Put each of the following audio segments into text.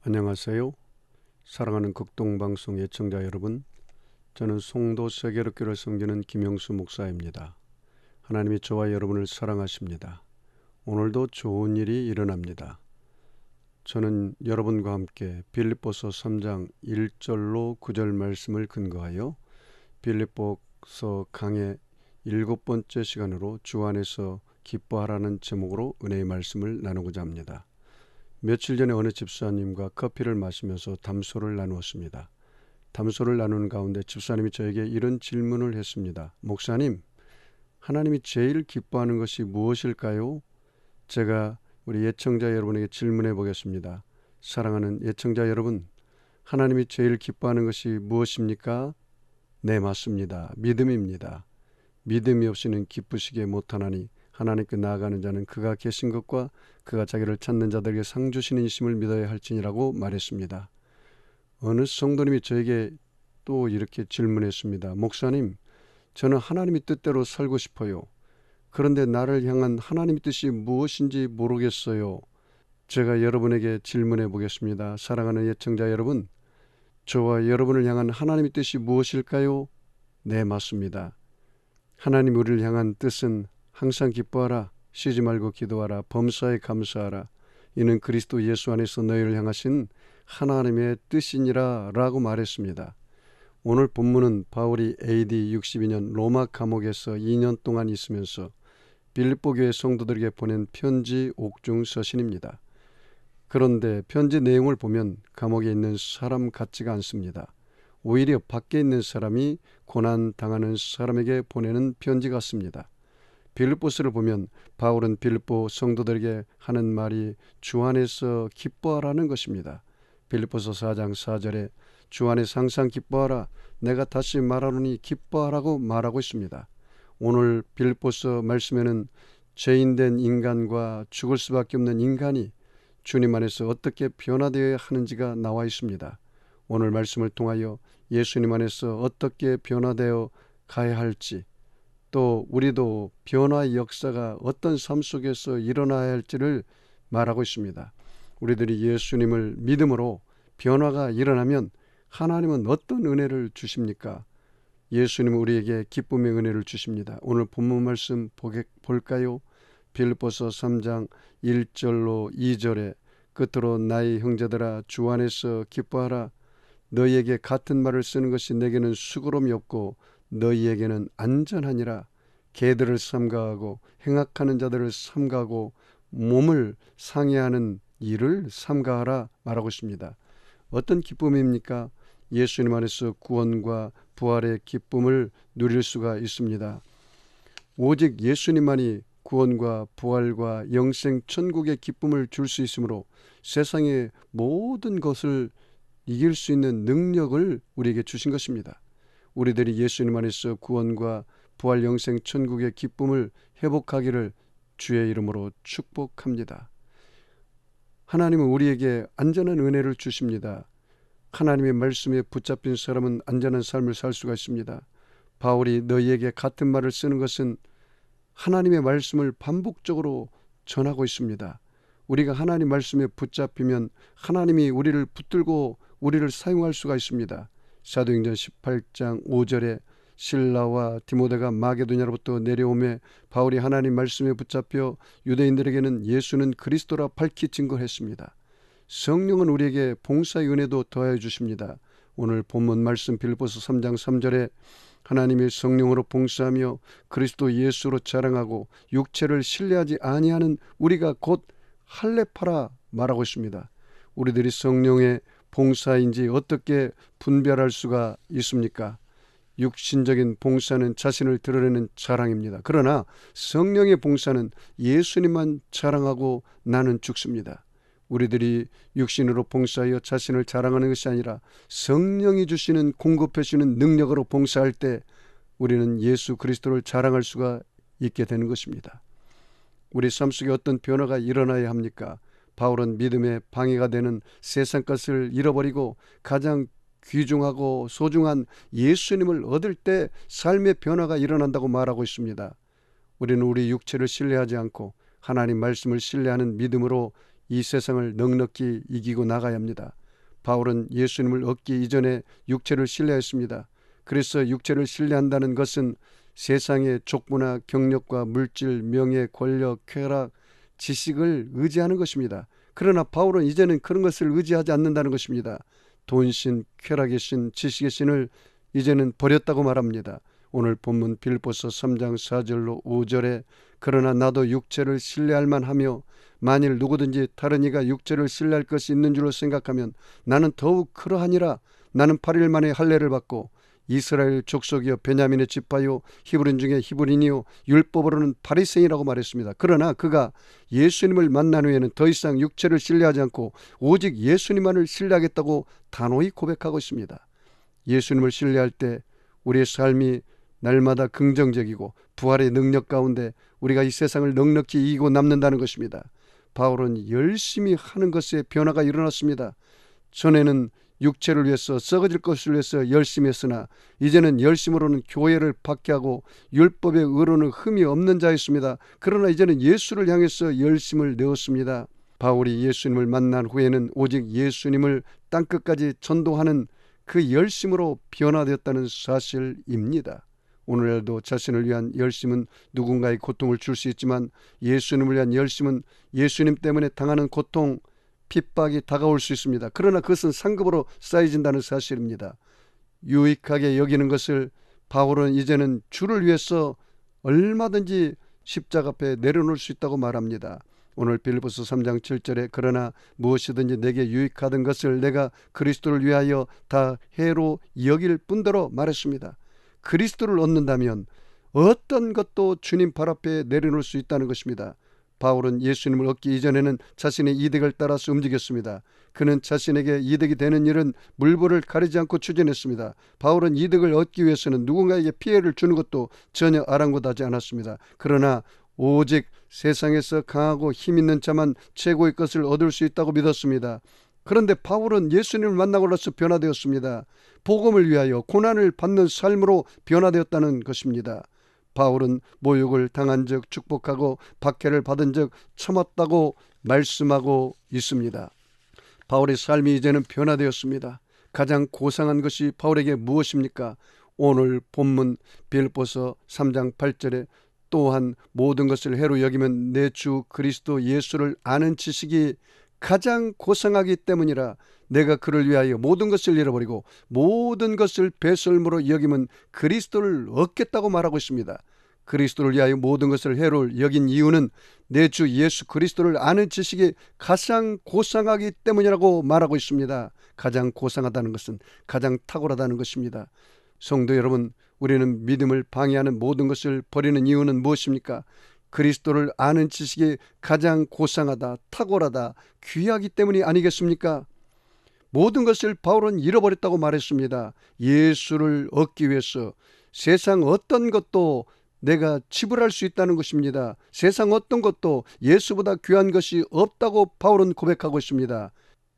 안녕하세요. 사랑하는 극동방송 애청자 여러분, 저는 송도 세계롭교를 섬기는 김영수 목사입니다. 하나님이 저와 여러분을 사랑하십니다. 오늘도 좋은 일이 일어납니다. 저는 여러분과 함께 빌립보서 3장 1절로 9절 말씀을 근거하여 빌립보서 강의 7번째 시간으로 주 안에서 기뻐하라는 제목으로 은혜의 말씀을 나누고자 합니다. 며칠 전에 어느 집사님과 커피를 마시면서 담소를 나누었습니다. 담소를 나누는 가운데 집사님이 저에게 이런 질문을 했습니다. 목사님, 하나님이 제일 기뻐하는 것이 무엇일까요? 제가 우리 애청자 여러분에게 질문해 보겠습니다. 사랑하는 애청자 여러분, 하나님이 제일 기뻐하는 것이 무엇입니까? 네, 맞습니다. 믿음입니다. 믿음이 없이는 기쁘시게 못하나니 하나님께 나아가는 자는 그가 계신 것과 그가 자기를 찾는 자들에게 상 주시는 이심을 믿어야 할지니라고 말했습니다. 어느 성도님이 저에게 또 이렇게 질문했습니다. 목사님, 저는 하나님의 뜻대로 살고 싶어요. 그런데 나를 향한 하나님의 뜻이 무엇인지 모르겠어요. 제가 여러분에게 질문해 보겠습니다. 사랑하는 애청자 여러분, 저와 여러분을 향한 하나님의 뜻이 무엇일까요? 네, 맞습니다. 하나님 우리를 향한 뜻은 항상 기뻐하라, 쉬지 말고 기도하라, 범사에 감사하라. 이는 그리스도 예수 안에서 너희를 향하신 하나님의 뜻이니라 라고 말했습니다. 오늘 본문은 바울이 AD 62년 로마 감옥에서 2년 동안 있으면서 빌립보 교회 성도들에게 보낸 편지 옥중 서신입니다. 그런데 편지 내용을 보면 감옥에 있는 사람 같지가 않습니다. 오히려 밖에 있는 사람이 고난 당하는 사람에게 보내는 편지 같습니다. 빌립보서를 보면 바울은 빌립보 성도들에게 하는 말이 주 안에서 기뻐하라는 것입니다. 빌립보서 4장 4절에 주 안에서 항상 기뻐하라, 내가 다시 말하노니 기뻐하라고 말하고 있습니다. 오늘 빌립보서 말씀에는 죄인된 인간과 죽을 수밖에 없는 인간이 주님 안에서 어떻게 변화되어야 하는지가 나와 있습니다. 오늘 말씀을 통하여 예수님 안에서 어떻게 변화되어 가야 할지, 또 우리도 변화의 역사가 어떤 삶 속에서 일어나야 할지를 말하고 있습니다. 우리들이 예수님을 믿음으로 변화가 일어나면 하나님은 어떤 은혜를 주십니까? 예수님은 우리에게 기쁨의 은혜를 주십니다. 오늘 본문 말씀 볼까요? 빌립보서 3장 1절로 2절에 끝으로 나의 형제들아 주 안에서 기뻐하라. 너희에게 같은 말을 쓰는 것이 내게는 수고로움이 없고 너희에게는 안전하니라. 개들을 삼가하고 행악하는 자들을 삼가하고 몸을 상해하는 일을 삼가하라 말하고 있습니다. 어떤 기쁨입니까? 예수님 안에서 구원과 부활의 기쁨을 누릴 수가 있습니다. 오직 예수님만이 구원과 부활과 영생 천국의 기쁨을 줄 수 있으므로 세상의 모든 것을 이길 수 있는 능력을 우리에게 주신 것입니다. 우리들이 예수님 안에서 구원과 부활 영생 천국의 기쁨을 회복하기를 주의 이름으로 축복합니다. 하나님은 우리에게 안전한 은혜를 주십니다. 하나님의 말씀에 붙잡힌 사람은 안전한 삶을 살 수가 있습니다. 바울이 너희에게 같은 말을 쓰는 것은 하나님의 말씀을 반복적으로 전하고 있습니다. 우리가 하나님 말씀에 붙잡히면 하나님이 우리를 붙들고 우리를 사용할 수가 있습니다. 사도행전 18장 5절에 실라와 디모데가 마게도냐로부터 내려오매 바울이 하나님 말씀에 붙잡혀 유대인들에게는 예수는 그리스도라 밝히 증거했습니다. 성령은 우리에게 봉사의 은혜도 더하여 주십니다. 오늘 본문 말씀 빌립보서 3장 3절에 하나님의 성령으로 봉사하며 그리스도 예수로 자랑하고 육체를 신뢰하지 아니하는 우리가 곧 할례파라 말하고 있습니다. 우리들이 성령의 봉사인지 어떻게 분별할 수가 있습니까? 육신적인 봉사는 자신을 드러내는 자랑입니다. 그러나 성령의 봉사는 예수님만 자랑하고 나는 죽습니다. 우리들이 육신으로 봉사하여 자신을 자랑하는 것이 아니라 성령이 주시는 공급해 주시는 능력으로 봉사할 때 우리는 예수 그리스도를 자랑할 수가 있게 되는 것입니다. 우리 삶 속에 어떤 변화가 일어나야 합니까? 바울은 믿음의 방해가 되는 세상 것을 잃어버리고 가장 귀중하고 소중한 예수님을 얻을 때 삶의 변화가 일어난다고 말하고 있습니다. 우리는 우리 육체를 신뢰하지 않고 하나님 말씀을 신뢰하는 믿음으로 이 세상을 넉넉히 이기고 나가야 합니다. 바울은 예수님을 얻기 이전에 육체를 신뢰했습니다. 그래서 육체를 신뢰한다는 것은 세상의 족보나 경력과 물질, 명예, 권력, 쾌락, 지식을 의지하는 것입니다. 그러나 바울은 이제는 그런 것을 의지하지 않는다는 것입니다. 돈신, 쾌락의 신, 지식의 신을 이제는 버렸다고 말합니다. 오늘 본문 빌립보서 3장 4절로 5절에 그러나 나도 육체를 신뢰할 만하며 만일 누구든지 다른 이가 육체를 신뢰할 것이 있는 줄로 생각하면 나는 더욱 그러하니라. 나는 8일 만에 할례를 받고 이스라엘 족속이요 베냐민의 지파요 히브리인 중에 히브리인이요 율법으로는 바리새인이라고 말했습니다. 그러나 그가 예수님을 만난 후에는 더 이상 육체를 신뢰하지 않고 오직 예수님만을 신뢰하겠다고 단호히 고백하고 있습니다. 예수님을 신뢰할 때 우리의 삶이 날마다 긍정적이고 부활의 능력 가운데 우리가 이 세상을 넉넉히 이기고 남는다는 것입니다. 바울은 열심히 하는 것에 변화가 일어났습니다. 전에는 육체를 위해서 썩어질 것을 위해서 열심히 했으나 이제는 열심으로는 교회를 박해하고 율법의 의로는 흠이 없는 자였습니다. 그러나 이제는 예수를 향해서 열심을 내었습니다. 바울이 예수님을 만난 후에는 오직 예수님을 땅끝까지 전도하는 그 열심으로 변화되었다는 사실입니다. 오늘날도 자신을 위한 열심은 누군가의 고통을 줄 수 있지만 예수님을 위한 열심은 예수님 때문에 당하는 고통, 핍박이 다가올 수 있습니다. 그러나 그것은 상급으로 쌓여진다는 사실입니다. 유익하게 여기는 것을 바울은 이제는 주를 위해서 얼마든지 십자가 앞에 내려놓을 수 있다고 말합니다. 오늘 빌립보서 3장 7절에 그러나 무엇이든지 내게 유익하던 것을 내가 그리스도를 위하여 다 해로 여길 뿐더러 말했습니다. 그리스도를 얻는다면 어떤 것도 주님 발 앞에 내려놓을 수 있다는 것입니다. 바울은 예수님을 얻기 이전에는 자신의 이득을 따라서 움직였습니다. 그는 자신에게 이득이 되는 일은 물불을 가리지 않고 추진했습니다. 바울은 이득을 얻기 위해서는 누군가에게 피해를 주는 것도 전혀 아랑곳하지 않았습니다. 그러나 오직 세상에서 강하고 힘있는 자만 최고의 것을 얻을 수 있다고 믿었습니다. 그런데 바울은 예수님을 만나고 나서 변화되었습니다. 복음을 위하여 고난을 받는 삶으로 변화되었다는 것입니다. 바울은 모욕을 당한 적 축복하고 박해를 받은 적 참았다고 말씀하고 있습니다. 바울의 삶이 이제는 변화되었습니다. 가장 고상한 것이 바울에게 무엇입니까? 오늘 본문 빌립보서 3장 8절에 또한 모든 것을 해로 여기면 내 주 그리스도 예수를 아는 지식이 가장 고상하기 때문이라. 내가 그를 위하여 모든 것을 잃어버리고 모든 것을 배설물로 여기면 그리스도를 얻겠다고 말하고 있습니다. 그리스도를 위하여 모든 것을 해로 여긴 이유는 내 주 예수 그리스도를 아는 지식이 가장 고상하기 때문이라고 말하고 있습니다. 가장 고상하다는 것은 가장 탁월하다는 것입니다. 성도 여러분, 우리는 믿음을 방해하는 모든 것을 버리는 이유는 무엇입니까? 그리스도를 아는 지식이 가장 고상하다, 탁월하다, 귀하기 때문이 아니겠습니까? 모든 것을 바울은 잃어버렸다고 말했습니다. 예수를 얻기 위해서 세상 어떤 것도 내가 지불할 수 있다는 것입니다. 세상 어떤 것도 예수보다 귀한 것이 없다고 바울은 고백하고 있습니다.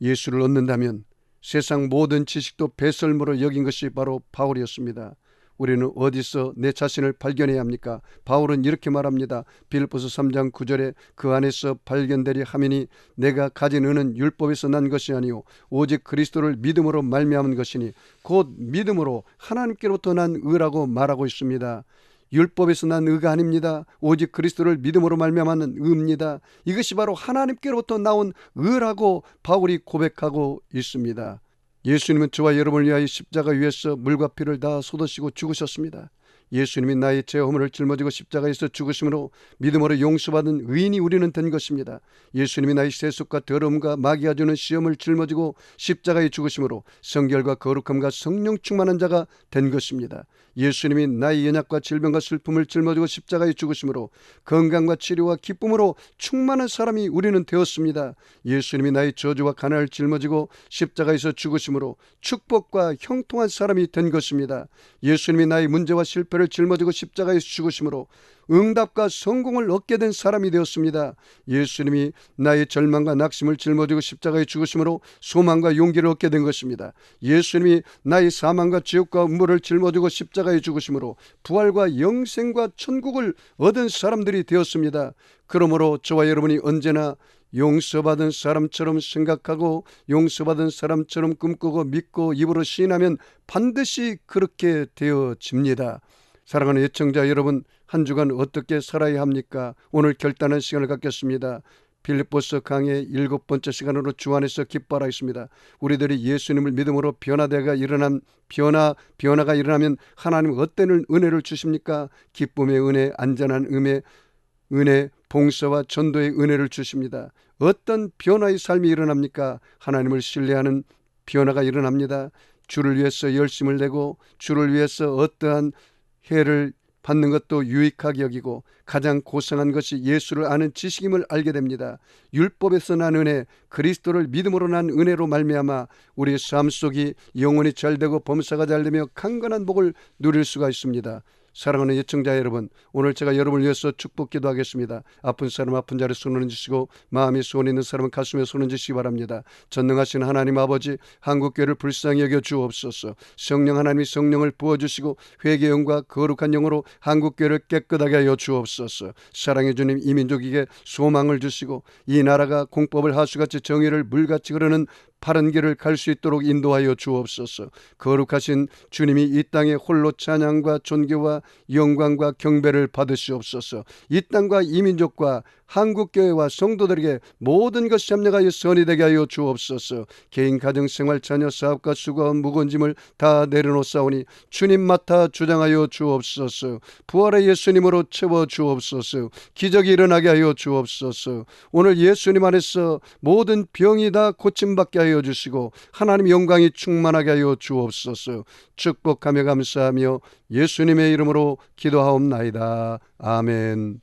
예수를 얻는다면 세상 모든 지식도 배설물로 여긴 것이 바로 바울이었습니다. 우리는 어디서 내 자신을 발견해야 합니까? 바울은 이렇게 말합니다. 빌립보서 3장 9절에 그 안에서 발견되리 하미니 내가 가진 의는 율법에서 난 것이 아니요 오직 그리스도를 믿음으로 말미암은 것이니 곧 믿음으로 하나님께로부터 난 의라고 말하고 있습니다. 율법에서 난 의가 아닙니다. 오직 그리스도를 믿음으로 말미암는 의입니다. 이것이 바로 하나님께로부터 나온 의라고 바울이 고백하고 있습니다. 예수님은 저와 여러분을 위하여 십자가 위에서 물과 피를 다 쏟으시고 죽으셨습니다. 예수님이 나의 죄 허물을 짊어지고 십자가에서 죽으심으로 믿음으로 용서받은 의인이 우리는 된 것입니다. 예수님이 나의 세속과 더러움과 마귀가 주는 시험을 짊어지고 십자가에 죽으심으로 성결과 거룩함과 성령 충만한 자가 된 것입니다. 예수님이 나의 연약과 질병과 슬픔을 짊어지고 십자가에 죽으심으로 건강과 치료와 기쁨으로 충만한 사람이 우리는 되었습니다. 예수님이 나의 저주와 가난을 짊어지고 십자가에서 죽으심으로 축복과 형통한 사람이 된 것입니다. 예수님이 나의 문제와 실패를 짊어지고 십자가에서 죽으심으로 응답과 성공을 얻게 된 사람이 되었습니다. 예수님이 나의 절망과 낙심을 짊어지고 십자가에 죽으심으로 소망과 용기를 얻게 된 것입니다. 예수님이 나의 사망과 지옥과 음모를 짊어지고 십자가에 죽으심으로 부활과 영생과 천국을 얻은 사람들이 되었습니다. 그러므로 저와 여러분이 언제나 용서받은 사람처럼 생각하고 용서받은 사람처럼 꿈꾸고 믿고 입으로 시인하면 반드시 그렇게 되어집니다. 사랑하는 애청자 여러분, 한 주간 어떻게 살아야 합니까? 오늘 결단의 시간을 갖겠습니다. 빌립보서 강의 7번째 시간으로 주 안에서 기뻐하라 했습니다. 우리들이 예수님을 믿음으로 변화가 일어나면 하나님은 어떤 은혜를 주십니까? 기쁨의 은혜, 안전한 은혜, 봉사와 전도의 은혜를 주십니다. 어떤 변화의 삶이 일어납니까? 하나님을 신뢰하는 변화가 일어납니다. 주를 위해서 열심을 내고 주를 위해서 어떠한 해를 받는 것도 유익하게 여기고 가장 고상한 것이 예수를 아는 지식임을 알게 됩니다. 율법에서 난 은혜, 그리스도를 믿음으로 난 은혜로 말미암아 우리의 삶 속이 영혼이 잘되고 범사가 잘되며 강건한 복을 누릴 수가 있습니다. 사랑하는 예청자 여러분, 오늘 제가 여러분을 위해서 축복 기도하겠습니다. 아픈 사람 아픈 자리에 손 얹으시고 마음이 소원 있는 사람은 가슴에 손 얹으시기 바랍니다. 전능하신 하나님 아버지, 한국교회를 불쌍히 여겨 주옵소서. 성령 하나님이 성령을 부어주시고 회개의 영과 거룩한 영으로 한국교회를 깨끗하게 하여 주옵소서. 사랑의 주님, 이 민족에게 소망을 주시고 이 나라가 공법을 하수같이 정의를 물같이 흐르는 바른 길을 갈 수 있도록 인도하여 주옵소서. 거룩하신 주님이 이 땅에 홀로 찬양과 존귀와 영광과 경배를 받으시옵소서. 이 땅과 이 민족과 한국교회와 성도들에게 모든 것이 합력하여 선이 되게 하여 주옵소서. 개인 가정생활 자녀 사업과 수고와 무거운 짐을 다 내려놓사오니 주님 맡아 주장하여 주옵소서. 부활의 예수님으로 채워 주옵소서. 기적이 일어나게 하여 주옵소서. 오늘 예수님 안에서 모든 병이 다 고침받게 하여 주시고 하나님 영광이 충만하게 하여 주옵소서. 축복하며 감사하며 예수님의 이름으로 기도하옵나이다. 아멘.